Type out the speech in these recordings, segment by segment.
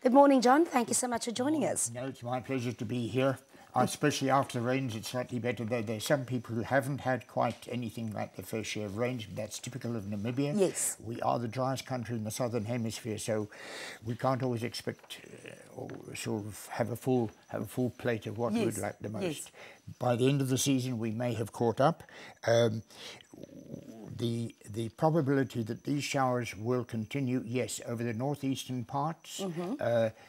Good morning, John. Thank you so much for joining us. No, it's my pleasure to be here. Especially after the rains, it's slightly better. There's some people who haven't had quite anything like their fair share of rains, but that's typical of Namibia. Yes. We are the driest country in the southern hemisphere, so we can't always expect or sort of have a full plate of what we'd like the most. Yes. By the end of the season, we may have caught up. The probability that these showers will continue, yes, over the northeastern parts.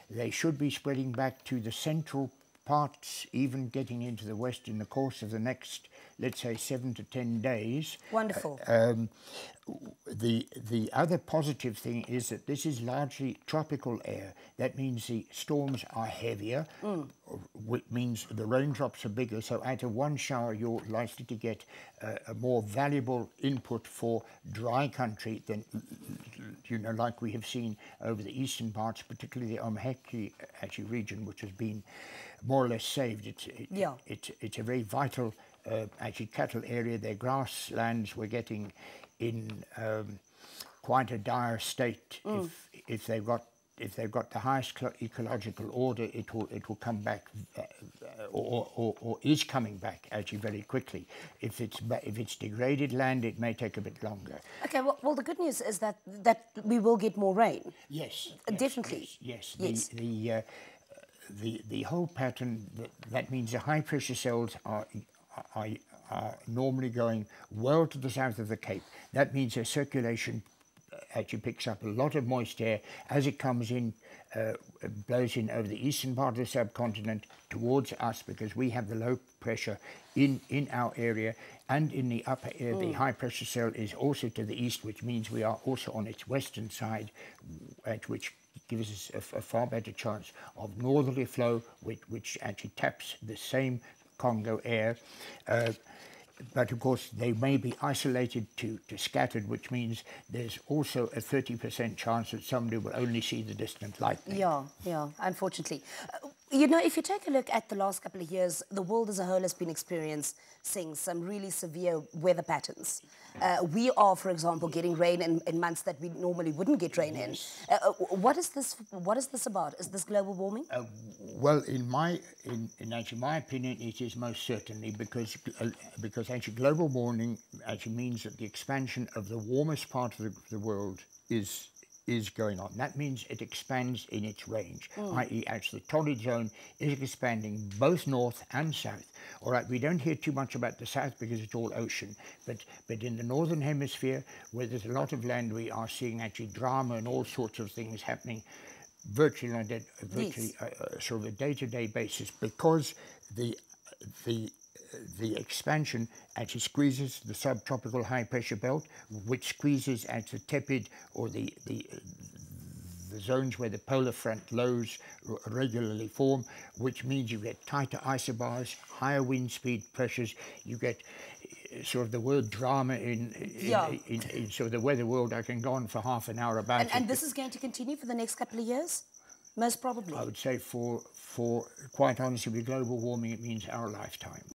They should be spreading back to the central parts, even getting into the west in the course of the next, let's say, 7 to 10 days. Wonderful. The other positive thing is that this is largely tropical air. That means the storms are heavier, which means the raindrops are bigger. So out of one shower, you're likely to get a more valuable input for dry country than, like we have seen over the eastern parts, particularly the Omheki region, which has been more or less saved. It's a very vital cattle area. Their grasslands were getting in quite a dire state. If they've got the highest ecological order, it will come back, or is coming back actually very quickly. If it's degraded land, it may take a bit longer. Okay. Well, the good news is that we will get more rain. Yes. Definitely. Yes. The whole pattern, that means the high pressure cells are normally going well to the south of the Cape. That means their circulation actually picks up a lot of moist air as it comes in, blows in over the eastern part of the subcontinent towards us, because we have the low pressure in our area, and in the upper air the high pressure cell is also to the east, which means we are also on its western side, which gives us a far better chance of northerly flow, which actually taps the same Congo air. But of course they may be isolated to scattered, which means there's also a 30% chance that somebody will only see the distant lightning. Yeah, unfortunately. If you take a look at the last couple of years, the world as a whole has been experiencing some really severe weather patterns. We are, for example, getting rain in months that we normally wouldn't get rain in. What is this about? Is this global warming? Well, in my opinion, it is most certainly, because actually global warming actually means that the expansion of the warmest part of the world is going on. That means it expands in its range, i.e. actually the torrid zone is expanding both north and south. All right, we don't hear too much about the south because it's all ocean, but in the northern hemisphere, where there's a lot of land, we are seeing actually drama and all sorts of things happening virtually on sort of a day-to-day basis, because the expansion actually squeezes the subtropical high pressure belt, which squeezes at the tepid, or the zones where the polar front lows regularly form, which means you get tighter isobars, higher wind speed pressures. You get sort of the word drama in sort of the weather world. I can go on for half an hour about it. And this is going to continue for the next couple of years? Most probably. I would say for quite honestly, with global warming, it means our lifetime.